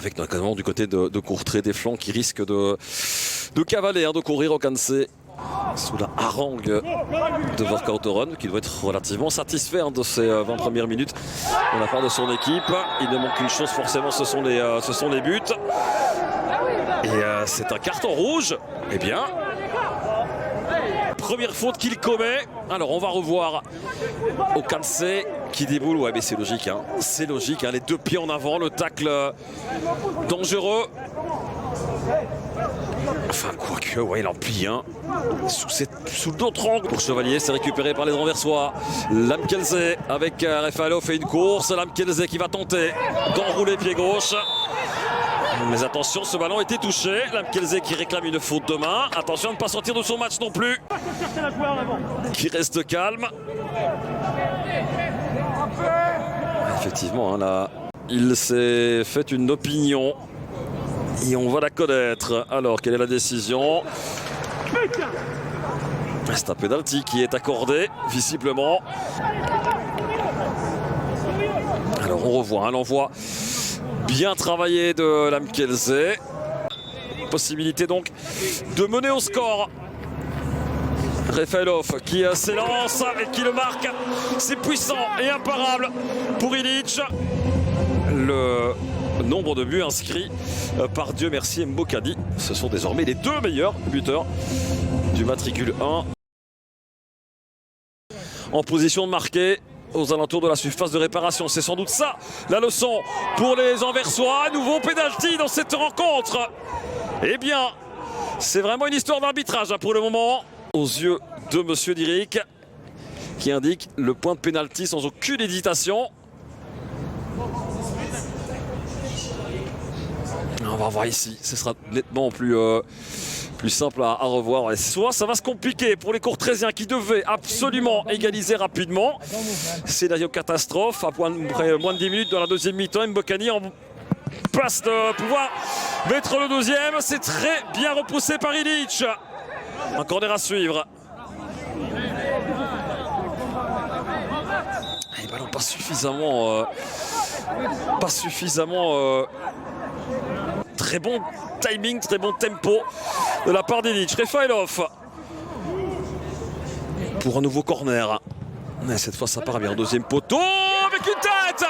Avec notamment du côté de Courtrai des flancs qui risquent de cavaler, de courir au Kansé sous la harangue de Vorkautoren, qui doit être relativement satisfait de ces 20 premières minutes de la part de son équipe. Il ne manque qu'une chose forcément, ce sont les buts. Et c'est un carton rouge. Eh bien, première faute qu'il commet. Alors on va revoir au Kansé qui déboule. Ouais, mais c'est logique, c'est logique, les deux pieds en avant, le tacle dangereux. Enfin, quoique, ouais, il en plie un sous d'autres angles. Pour Chevalier, c'est récupéré par les Anversois. Lamkelze avec Refalo fait une course. Lamkelze qui va tenter d'enrouler pied gauche. Mais attention, ce ballon était touché. Lamkelze qui réclame une faute de main. Attention à ne pas sortir de son match non plus. Qui reste calme. Effectivement, là, il s'est fait une opinion. Et on va la connaître. Alors, quelle est la décision? C'est un penalty qui est accordé, visiblement. Alors, on revoit l'envoi bien travaillé de Lamkelze. Possibilité donc de mener au score. Refailov qui s'élance et qui le marque. C'est puissant et imparable pour Ilic. Le nombre de buts inscrits par Dieu merci Mbokani. Ce sont désormais les deux meilleurs buteurs du matricule 1. En position de marquer aux alentours de la surface de réparation. C'est sans doute ça la leçon pour les Anversois. Nouveau pénalty dans cette rencontre. Eh bien, c'est vraiment une histoire d'arbitrage pour le moment. Aux yeux de Monsieur Diric qui indique le point de pénalty sans aucune hésitation. On va voir ici, ce sera nettement plus simple à revoir. Et soit ça va se compliquer pour les Courtraisiens qui devaient absolument égaliser rapidement. Scénario catastrophe, à moins de 10 minutes dans la deuxième mi-temps. Mbokani en place de pouvoir mettre le deuxième. C'est très bien repoussé par Ilic. Un corner à suivre. Et ballon pas suffisamment très bon timing, très bon tempo de la part d'Ilic. Refailov pour un nouveau corner. Et cette fois ça part bien. Deuxième poteau avec une tête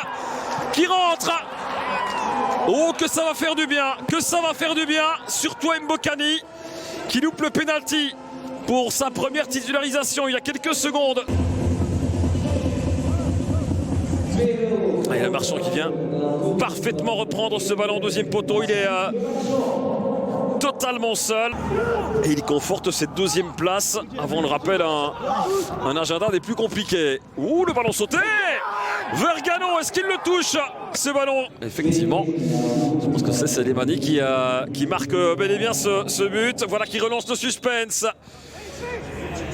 qui rentre. Oh, que ça va faire du bien, surtout Mbokani qui loupe le penalty pour sa première titularisation il y a quelques secondes. Et le Marchand qui vient parfaitement reprendre ce ballon. Deuxième poteau, il est totalement seul. Et il conforte cette deuxième place avant, le rappel, un agenda des plus compliqués. Ouh, le ballon sauté. Vergano, est-ce qu'il le touche, ce ballon? Effectivement, je pense que c'est Selemani qui marque bel et bien ce but. Voilà qui relance le suspense.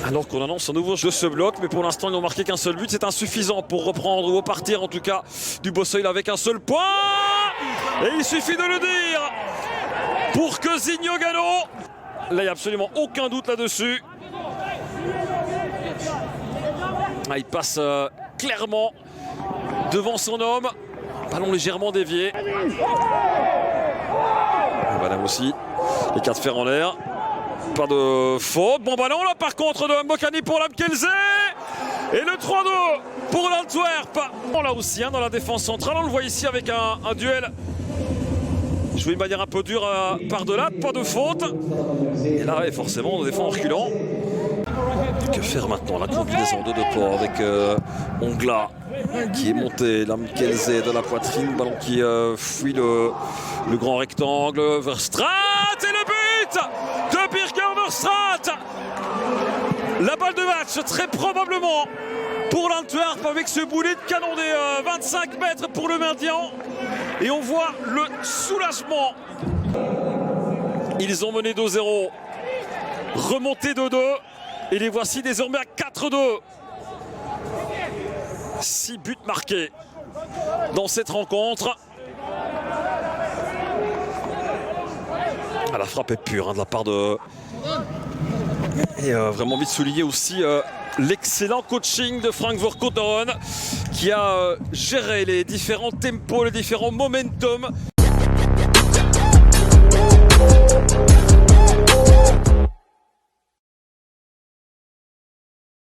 Alors qu'on annonce un nouveau jeu de ce bloc, mais pour l'instant ils n'ont marqué qu'un seul but, c'est insuffisant pour reprendre ou repartir en tout cas du Beausoleil avec un seul point. Et il suffit de le dire pour que Zinho Gano, là il n'y a absolument aucun doute là-dessus. Il passe clairement devant son homme, ballon légèrement dévié. Voilà aussi, les cartes fer en l'air. Pas de faute, bon ballon là par contre de Mbokani pour Lamkelze. Et le 3-2 pour l'Antwerp. Bon, là aussi dans la défense centrale, on le voit ici avec un duel joué de manière un peu dure par Delade, pas de faute. Et là forcément on défend en reculant. Que faire maintenant? La combinaison de deux ports avec Ongla qui est monté, Lamkelze de la poitrine, ballon qui fuit le grand rectangle, Verstraat et le but de Birger Verstraat. La balle de match très probablement pour l'Antwerp avec ce boulet de canon des 25 mètres pour le maintien. Et on voit le soulagement. Ils ont mené 2-0, remonté 2-2 et les voici désormais à 4-2. 6 buts marqués dans cette rencontre. La frappe est pure de la part de... Et vraiment envie de souligner aussi l'excellent coaching de Frank Vorkautoren qui a géré les différents tempos, les différents momentum.